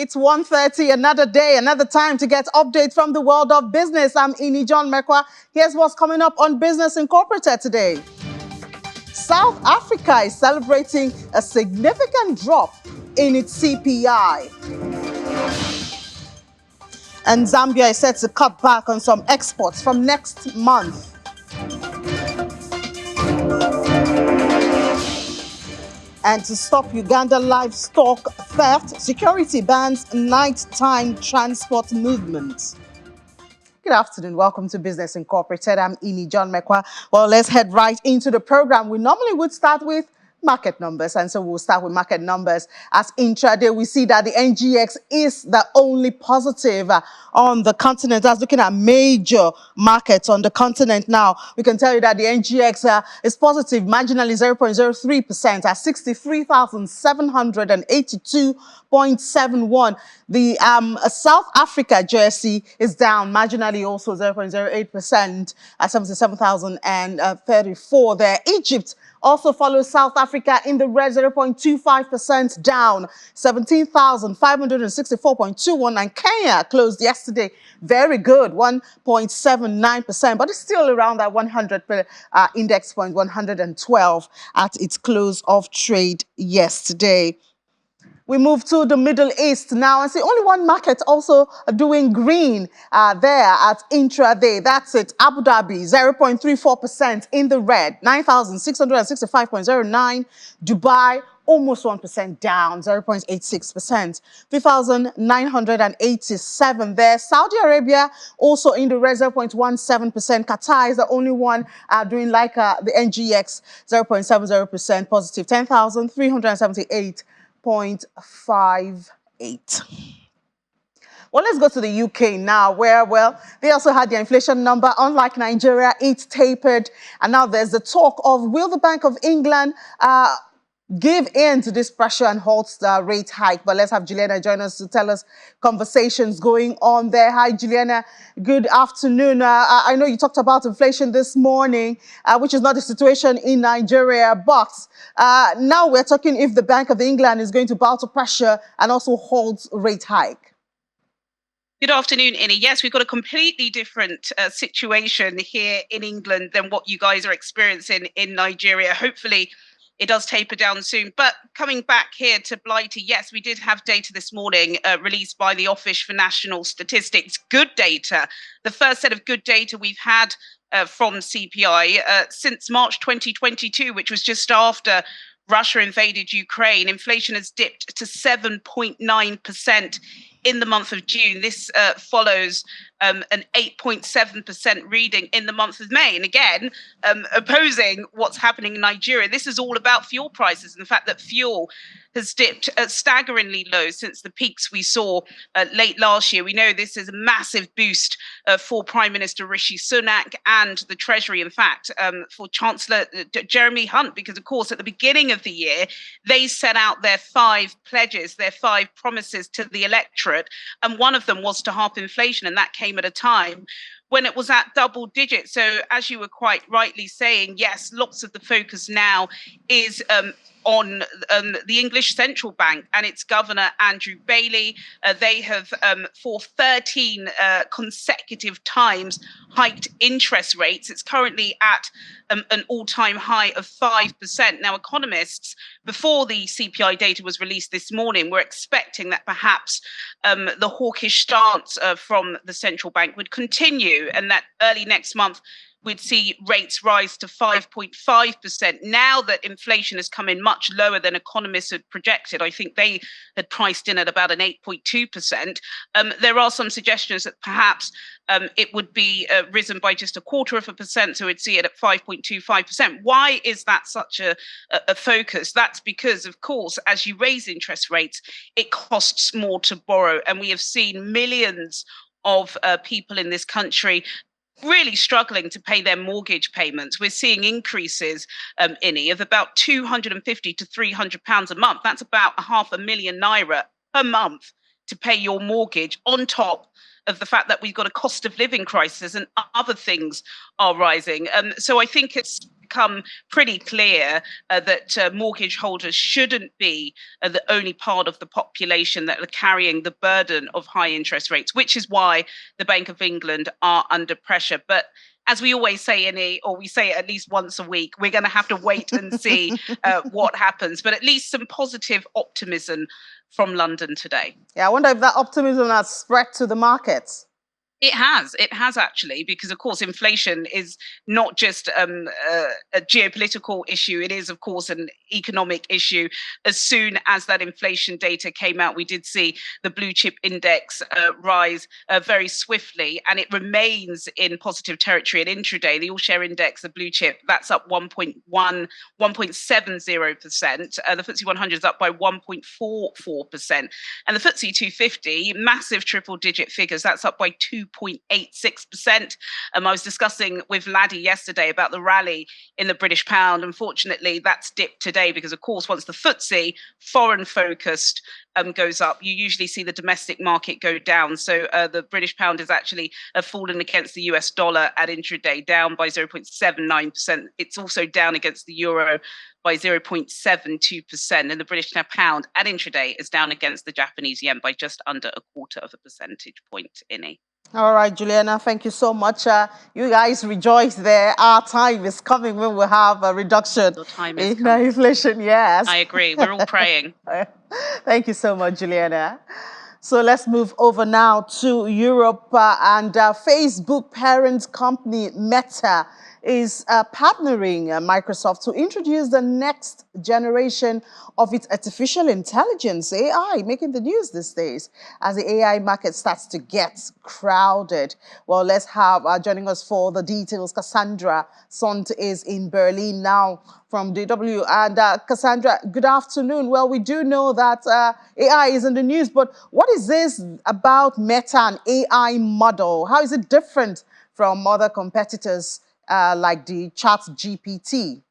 It's 1:30, another day, another time to get updates from the world of business. I'm Ini John Mekwa. Here's what's coming up on Business Incorporated today. South Africa is celebrating a significant drop in its CPI. And Zambia is set to cut back on some exports from next month. And to stop Uganda livestock theft, security bans nighttime transport movements. Good afternoon. Welcome to Business Incorporated. I'm Ini John Mekwa. Well, let's head right into the program. We normally would start with market numbers, and so we'll start with market numbers. As intraday, we see that the NGX is the only positive on the continent. That's looking at major markets on the continent now. We can tell you that the NGX is positive marginally 0.03% at 63,782.71. The South Africa jersey is down marginally also 0.08% at 77,034 there. Egypt also follows South Africa in the red, 0.25% down, 17,564.21. And Kenya closed yesterday very good, 1.79%, but it's still around that 100 index point, 112 at its close of trade yesterday. We move to the Middle East now and see only one market also doing green there at intraday. That's it. Abu Dhabi, 0.34% in the red, 9,665.09. Dubai, almost 1% down, 0.86%, 3,987 there. Saudi Arabia also in the red, 0.17%. Qatar is the only one doing like the NGX, 0.70% positive, 10,378.58. Well, let's go to the UK now, where, well, they also had the inflation number. Unlike Nigeria, it tapered. And now there's the talk of, will the Bank of England give in to this pressure and halt the rate hike? But let's have Juliana join us to tell us conversations going on there. Hi, Juliana. Good afternoon. I know you talked about inflation this morning, which is not the situation in Nigeria, but now we're talking if the Bank of England is going to bow to pressure and also halt rate hike. Good afternoon, Inni. Yes, we've got a completely different situation here in England than what you guys are experiencing in Nigeria. Hopefully, it does taper down soon. But coming back here to Blighty, yes, we did have data this morning released by the Office for National Statistics. Good data. The first set of good data we've had from CPI since March 2022, which was just after Russia invaded Ukraine. Inflation has dipped to 7.9% in the month of June. This follows an 8.7% reading in the month of May. And again, opposing what's happening in Nigeria, this is all about fuel prices and the fact that fuel has dipped staggeringly low since the peaks we saw late last year. We know this is a massive boost for Prime Minister Rishi Sunak and the Treasury, in fact, for Chancellor Jeremy Hunt, because, of course, at the beginning of the year, they set out their 5 pledges, their 5 promises to the electorate, and one of them was to halve inflation, and that came at a time when it was at double digits. So as you were quite rightly saying, yes, lots of the focus now is on the English Central Bank and its governor, Andrew Bailey. They have, for 13 consecutive times, hiked interest rates. It's currently at an all-time high of 5%. Now, economists, before the CPI data was released this morning, were expecting that perhaps the hawkish stance from the central bank would continue and that early next month we'd see rates rise to 5.5%. Now that inflation has come in much lower than economists had projected, I think they had priced in at about an 8.2%. There are some suggestions that perhaps it would be risen by just 0.25%, so we'd see it at 5.25%. Why is that such a focus? That's because, of course, as you raise interest rates, it costs more to borrow. And we have seen millions of people in this country really struggling to pay their mortgage payments. We're seeing increases, Inni, of about £250 to £300 a month. That's about £500,000 per month to pay your mortgage, on top of the fact that we've got a cost of living crisis and other things are rising. So I think it's become pretty clear that mortgage holders shouldn't be the only part of the population that are carrying the burden of high interest rates, which is why the Bank of England are under pressure. But as we always say, or we say it at least once a week, we're going to have to wait and see what happens. But at least some positive optimism from London today. Yeah, I wonder if that optimism has spread to the markets. It has actually, because of course inflation is not just a geopolitical issue. It is, of course, an economic issue. As soon as that inflation data came out, we did see the blue chip index rise very swiftly, and it remains in positive territory at intraday. The all share index, the blue chip, that's up 1.70%. The FTSE 100 is up by 1.44%, and the FTSE 250, massive triple digit figures, that's up by 2.86%. I was discussing with Laddie yesterday about the rally in the British pound. Unfortunately, that's dipped today because, of course, once the FTSE, foreign focused, goes up, you usually see the domestic market go down. So the British pound has actually fallen against the US dollar at intraday, down by 0.79%. It's also down against the euro by 0.72%, and the British pound at intraday is down against the Japanese yen by just under a quarter of a percentage point. All right, Juliana, thank you so much. You guys rejoice there. Our time is coming when we'll have a reduction in inflation. Yes. I agree. We're all praying. Thank you so much, Juliana. So let's move over now to Europe, and Facebook parent company Meta is partnering Microsoft to introduce the next generation of its artificial intelligence, AI, making the news these days as the AI market starts to get crowded. Well, let's have joining us for the details, Cassandra Sont is in Berlin now from DW. And Cassandra, good afternoon. Well, we do know that AI is in the news, but what is this about Meta and AI model? How is it different from other competitors like the ChatGPT?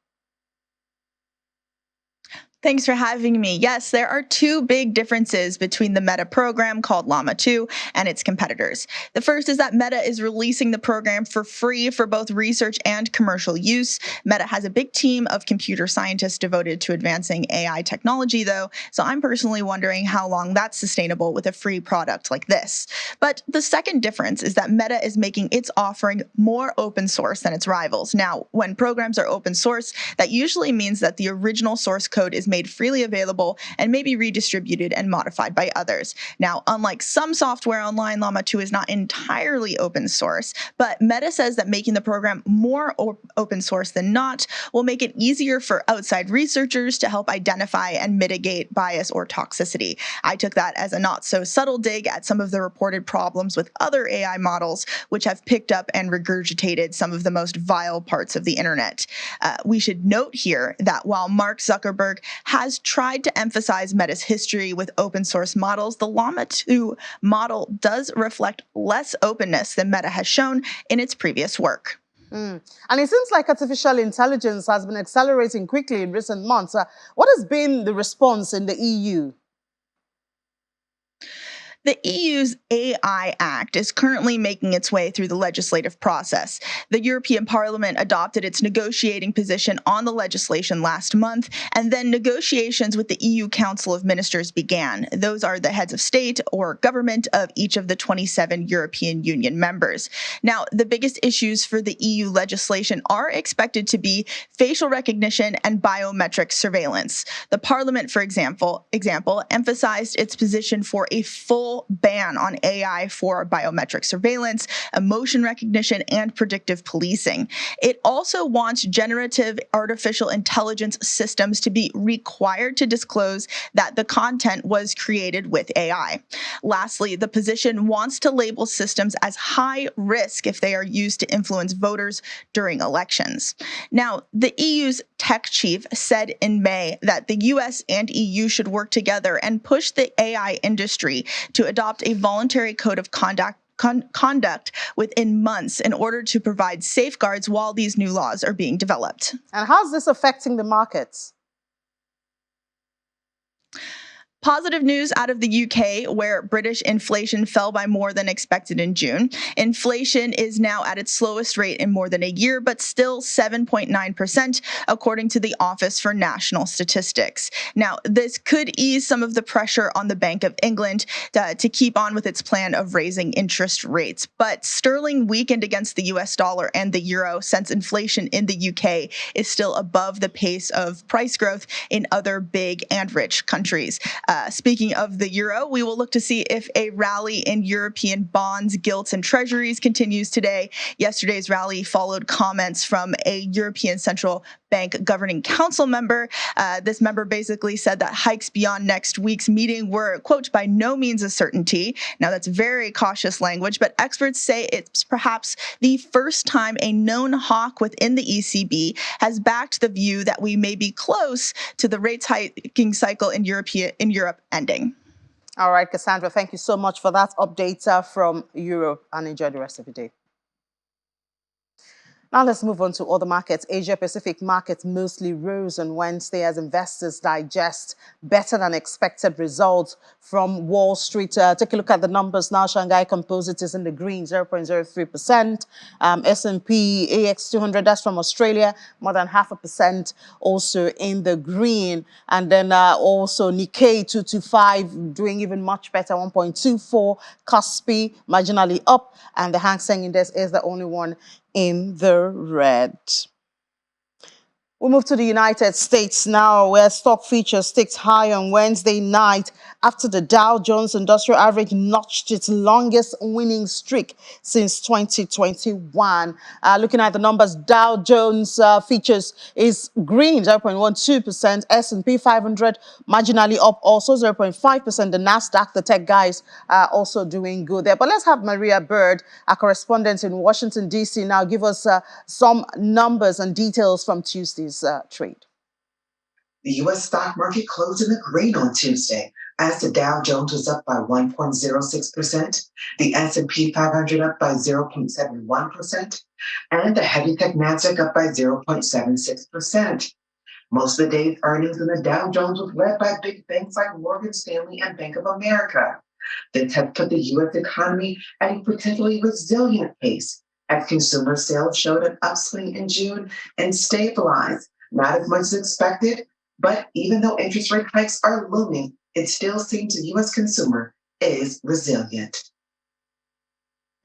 Thanks for having me. Yes, there are two big differences between the Meta program called Llama 2 and its competitors. The first is that Meta is releasing the program for free for both research and commercial use. Meta has a big team of computer scientists devoted to advancing AI technology, though, so I'm personally wondering how long that's sustainable with a free product like this. But the second difference is that Meta is making its offering more open source than its rivals. Now, when programs are open source, that usually means that the original source code is made freely available and may be redistributed and modified by others. Now, unlike some software online, Llama 2 is not entirely open source, but Meta says that making the program more open source than not will make it easier for outside researchers to help identify and mitigate bias or toxicity. I took that as a not so subtle dig at some of the reported problems with other AI models, which have picked up and regurgitated some of the most vile parts of the internet. We should note here that while Mark Zuckerberg has tried to emphasize Meta's history with open source models, the Llama 2 model does reflect less openness than Meta has shown in its previous work. And it seems like artificial intelligence has been accelerating quickly in recent months. What has been the response in the EU? The EU's AI Act is currently making its way through the legislative process. The European Parliament adopted its negotiating position on the legislation last month, and then negotiations with the EU Council of Ministers began. Those are the heads of state or government of each of the 27 European Union members. Now, the biggest issues for the EU legislation are expected to be facial recognition and biometric surveillance. The Parliament, for example, emphasized its position for a full ban on AI for biometric surveillance, emotion recognition, and predictive policing. It also wants generative artificial intelligence systems to be required to disclose that the content was created with AI. Lastly, the position wants to label systems as high risk if they are used to influence voters during elections. Now, the EU's tech chief said in May that the US and EU should work together and push the AI industry to adopt a voluntary code of conduct within months in order to provide safeguards while these new laws are being developed. And how's this affecting the markets? Positive news out of the UK, where British inflation fell by more than expected in June. Inflation is now at its slowest rate in more than a year, but still 7.9%, according to the Office for National Statistics. Now, this could ease some of the pressure on the Bank of England to keep on with its plan of raising interest rates. But sterling weakened against the US dollar and the euro, since inflation in the UK is still above the pace of price growth in other big and rich countries. Speaking of the euro, we will look to see if a rally in European bonds, gilts, and treasuries continues today. Yesterday's rally followed comments from a European Central Bank Governing Council member. This member basically said that hikes beyond next week's meeting were, quote, by no means a certainty. Now, that's very cautious language, but experts say it's perhaps the first time a known hawk within the ECB has backed the view that we may be close to the rates hiking cycle in Europe ending. All right, Cassandra, thank you so much for that update from Europe, and enjoy the rest of the day. Now let's move on to other markets. Asia Pacific markets mostly rose on Wednesday as investors digest better than expected results from Wall Street. Take a look at the numbers now. Shanghai Composite is in the green, 0.03%. S&P AX 200, that's from Australia, more than 0.5% also in the green. And then also Nikkei 225 doing even much better, 1.24. Kospi marginally up, and the Hang Seng Index is the only one in the red. We'll move to the United States now, where stock futures ticked high on Wednesday night after the Dow Jones Industrial Average notched its longest winning streak since 2021. Looking at the numbers, Dow Jones futures is green, 0.12%. S&P 500 marginally up, also 0.5%. The Nasdaq, the tech guys, are also doing good there. But let's have Maria Bird, our correspondent in Washington, D.C., now give us some numbers and details from Tuesday's trade. The U.S. stock market closed in the green on Tuesday, as the Dow Jones was up by 1.06%, the S&P 500 up by 0.71%, and the heavy tech Nasdaq up by 0.76%. Most of the day's earnings in the Dow Jones was led by big banks like Morgan Stanley and Bank of America. This has put the U.S. economy at a potentially resilient pace, as consumer sales showed an upswing in June and stabilized, not as much as expected, but even though interest rate hikes are looming, it still seems the U.S. consumer is resilient.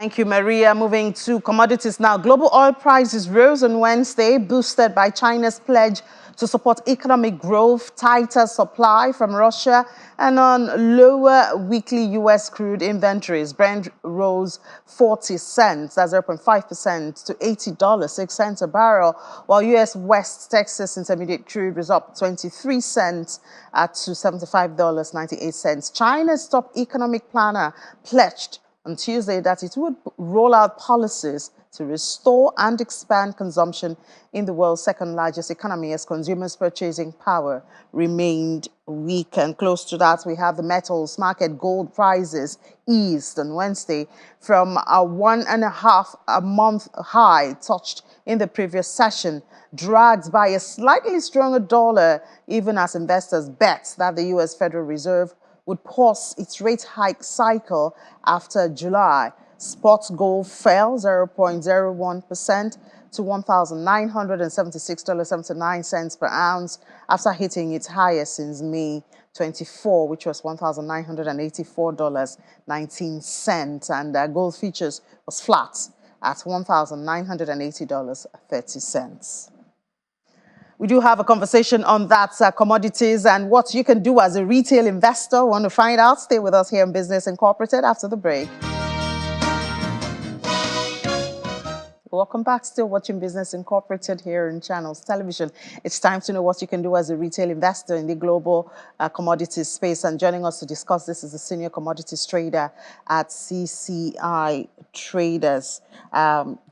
Thank you, Maria. Moving to commodities now. Global oil prices rose on Wednesday, boosted by China's pledge to support economic growth, tighter supply from Russia, and on lower weekly U.S. crude inventories. Brent rose 40 cents, that's 0.5%, to $80.06 a barrel, while U.S. West Texas Intermediate crude was up 23 cents to $75.98. China's top economic planner pledged on Tuesday that it would roll out policies to restore and expand consumption in the world's second largest economy as consumers' purchasing power remained weak. And close to that, we have the metals market. Gold prices eased on Wednesday from a 1.5-month high touched in the previous session, dragged by a slightly stronger dollar, even as investors bet that the U.S. Federal Reserve would pause its rate hike cycle after July. Spot gold fell 0.01% to $1,976.79 per ounce after hitting its highest since May 24, which was $1,984.19. And gold futures was flat at $1,980.30. We do have a conversation on that, commodities, and what you can do as a retail investor. Want to find out? Stay with us here on Business Incorporated after the break. Welcome back. Still watching Business Incorporated here in Channels Television. It's time to know what you can do as a retail investor in the global commodities space. And joining us to discuss this is the senior commodities trader at CCI Traders.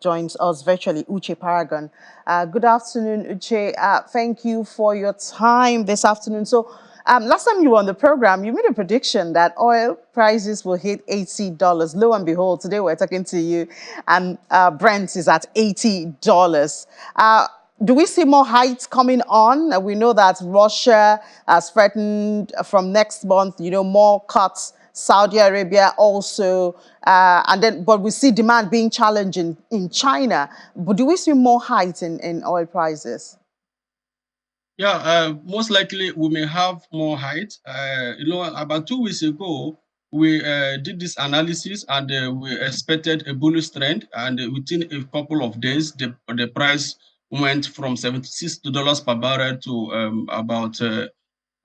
Joins us virtually, Uche Paragon. Good afternoon, Uche. Thank you for your time this afternoon. So, last time you were on the program, you made a prediction that oil prices will hit $80. Lo and behold, today we're talking to you, and Brent is at $80. do we see more heights coming on? We know that Russia has threatened from next month, more cuts. Saudi Arabia also, but we see demand being challenged in China. But do we see more heights in oil prices? Yeah, most likely we may have more height. About 2 weeks ago, we did this analysis and we expected a bullish trend. And within a couple of days, the price went from $76 per barrel to about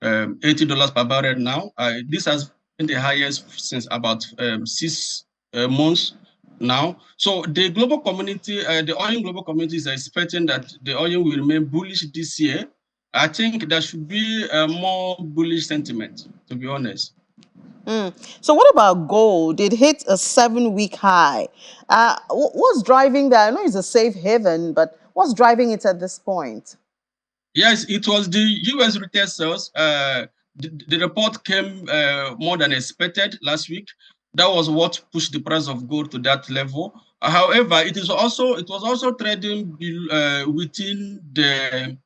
$80 per barrel now. This has been the highest since about 6 months now. So the global community, the oil global community is expecting that the oil will remain bullish this year. I think there should be a more bullish sentiment, to be honest. So what about gold? It hit a 7-week high. What's driving that? I know it's a safe haven, but what's driving it at this point? Yes, it was the U.S. retail sales. The report came more than expected last week. That was what pushed the price of gold to that level. However, it was also trading within the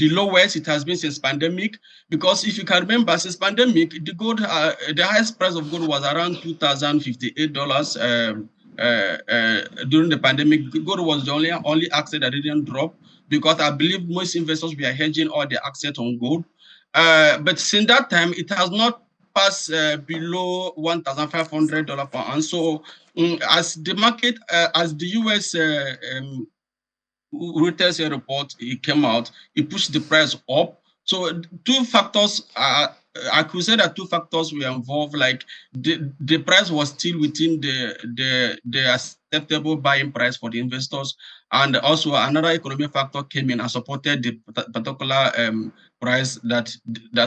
lowest it has been since pandemic. Because if you can remember, since pandemic, the highest price of gold was around $2,058 during the pandemic. Gold was the only asset that didn't drop, because I believe most investors were hedging all their assets on gold. But since that time, it has not passed below $1,500 per ounce. So as the market, as the U.S. Reuters report it came out, it pushed the price up. So two factors I could say that two factors were involved. Like the price was still within the acceptable buying price for the investors, and also another economic factor came in and supported the particular price that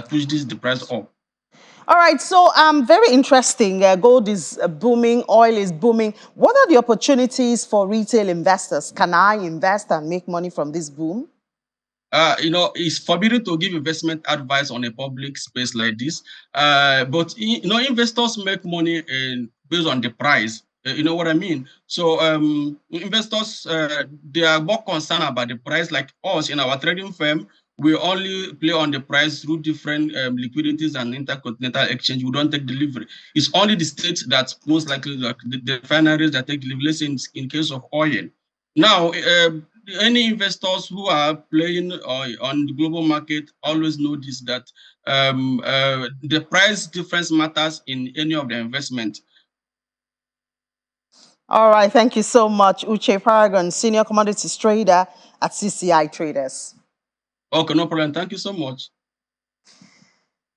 pushed the price up. All right, so very interesting. Gold is booming, oil is booming. What are the opportunities for retail investors? Can I invest and make money from this boom? It's forbidden to give investment advice on a public space like this. But investors make money based on the price. You know what I mean? So investors, they are more concerned about the price. Like us in our trading firm, we only play on the price through different liquidities and intercontinental exchange. We don't take delivery. It's only the states that most likely, like the refineries that take delivery. Let's say in case of oil. Now, any investors who are playing on the global market always know this, that the price difference matters in any of the investment. All right, thank you so much, Uche Paragon, Senior Commodities Trader at CCI Traders. Okay, no problem. Thank you so much.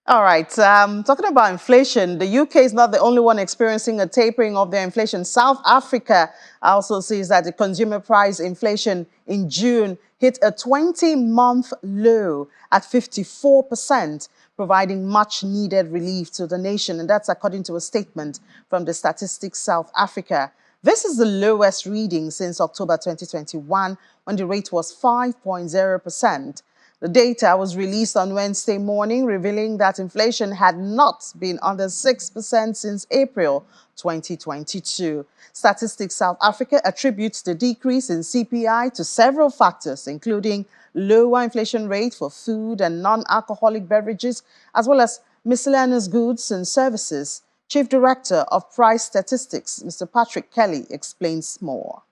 All right, talking about inflation, the UK is not the only one experiencing a tapering of their inflation. South Africa also sees that the consumer price inflation in June hit a 20-month low at 54%, providing much needed relief to the nation. And that's according to a statement from the Statistics South Africa. This is the lowest reading since October 2021, when the rate was 5.0%. The data was released on Wednesday morning, revealing that inflation had not been under 6% since April 2022. Statistics South Africa attributes the decrease in CPI to several factors, including lower inflation rate for food and non-alcoholic beverages, as well as miscellaneous goods and services. Chief Director of Price Statistics, Mr. Patrick Kelly, explains more.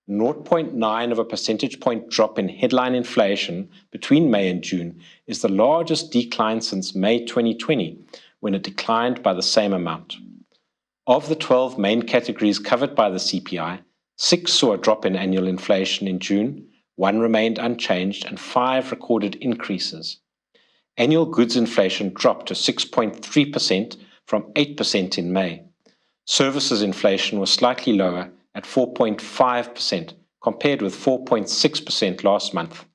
0.9 of a percentage point drop in headline inflation between May and June is the largest decline since May 2020, when it declined by the same amount. Of the 12 main categories covered by the CPI, 6 saw a drop in annual inflation in June, 1 remained unchanged, and 5 recorded increases. Annual goods inflation dropped to 6.3% from 8% in May. Services inflation was slightly lower at 4.5%, compared with 4.6% last month.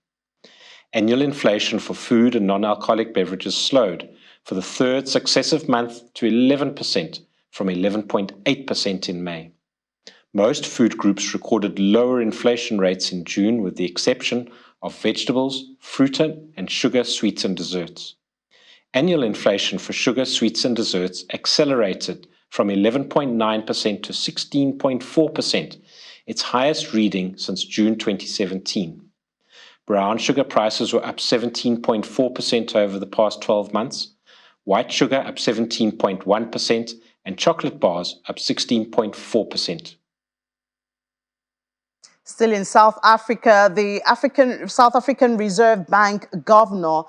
Annual inflation for food and non-alcoholic beverages slowed for the third successive month to 11% from 11.8% in May. Most food groups recorded lower inflation rates in June, with the exception of vegetables, fruit and sugar, sweets and desserts. Annual inflation for sugar, sweets and desserts accelerated from 11.9% to 16.4% its highest reading since June 2017. Brown sugar prices were up 17.4% over the past 12 months, white sugar up 17.1%, and chocolate bars up 16.4%. Still in South Africa, the South African Reserve Bank governor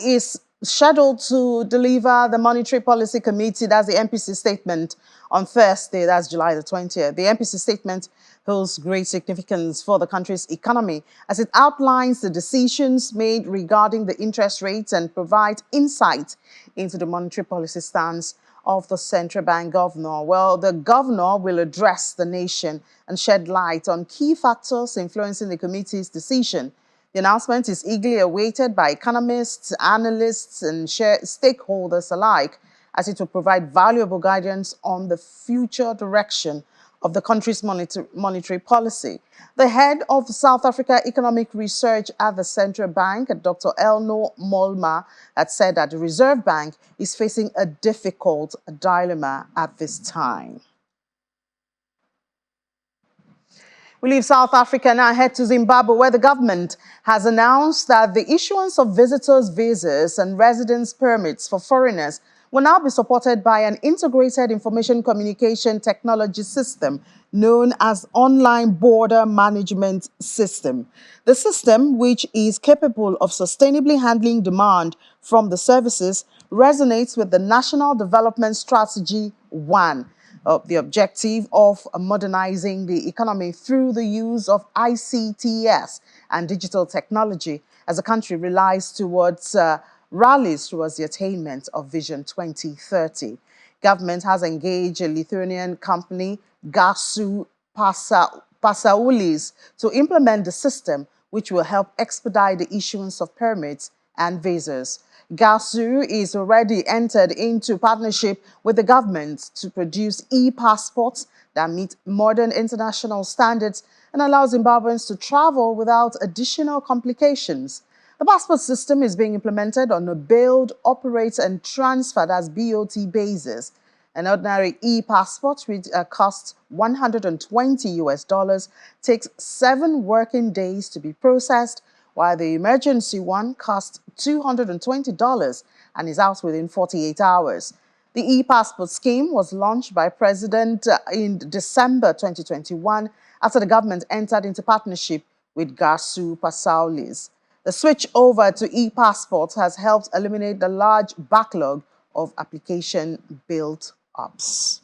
is scheduled to deliver the Monetary Policy Committee, that's the MPC statement, on Thursday, that's July the 20th. The MPC statement holds great significance for the country's economy as it outlines the decisions made regarding the interest rates and provides insight into the monetary policy stance of the central bank governor. Well, the governor will address the nation and shed light on key factors influencing the committee's decision. The announcement is eagerly awaited by economists, analysts, and stakeholders alike, as it will provide valuable guidance on the future direction of the country's monetary policy. The head of South Africa Economic Research at the Central Bank, Dr. Elno Molma, had said that the Reserve Bank is facing a difficult dilemma at this time. We leave South Africa now and head to Zimbabwe, where the government has announced that the issuance of visitors' visas and residence permits for foreigners will now be supported by an integrated information communication technology system known as Online Border Management System. The system, which is capable of sustainably handling demand from the services, resonates with the National Development Strategy 1. The objective of modernizing the economy through the use of ICTs and digital technology as the country rallies towards the attainment of Vision 2030. Government has engaged a Lithuanian company, Garsu Pasaulis, to implement the system, which will help expedite the issuance of permits and visas. Garsu is already entered into partnership with the government to produce e-passports that meet modern international standards and allow Zimbabweans to travel without additional complications. The passport system is being implemented on a build, operate, and transfer, that's BOT basis. An ordinary e-passport, which costs $120, takes 7 working days to be processed, while the emergency one costs $220 and is out within 48 hours. The e-passport scheme was launched by President in December 2021 after the government entered into partnership with Garsu Pasaulis. The switch over to e-passports has helped eliminate the large backlog of application build-ups.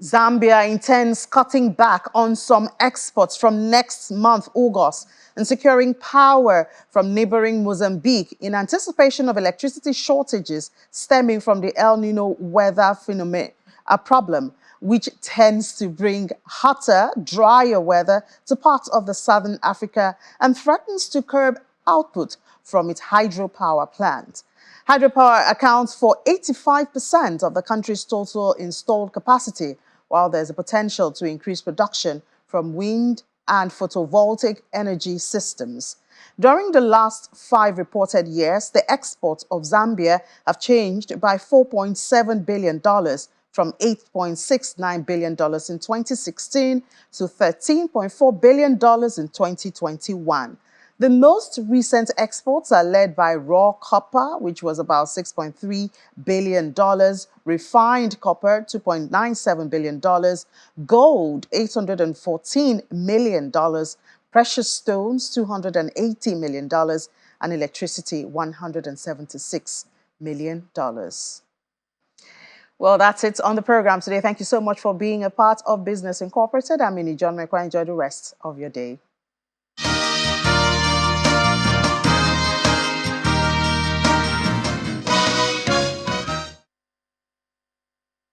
Zambia intends cutting back on some exports from next month, August, and securing power from neighboring Mozambique in anticipation of electricity shortages stemming from the El Nino weather phenomenon, a problem which tends to bring hotter, drier weather to parts of the southern Africa and threatens to curb output from its hydropower plant. Hydropower accounts for 85% of the country's total installed capacity, while there's a potential to increase production from wind and photovoltaic energy systems. During the last 5 reported years, the exports of Zambia have changed by $4.7 billion from $8.69 billion in 2016 to $13.4 billion in 2021. The most recent exports are led by raw copper, which was about $6.3 billion, refined copper, $2.97 billion, gold, $814 million, precious stones, $280 million, and electricity, $176 million. Well, that's it on the program today. Thank you so much for being a part of Business Incorporated. I'm Minnie John Mekwa. Enjoy the rest of your day.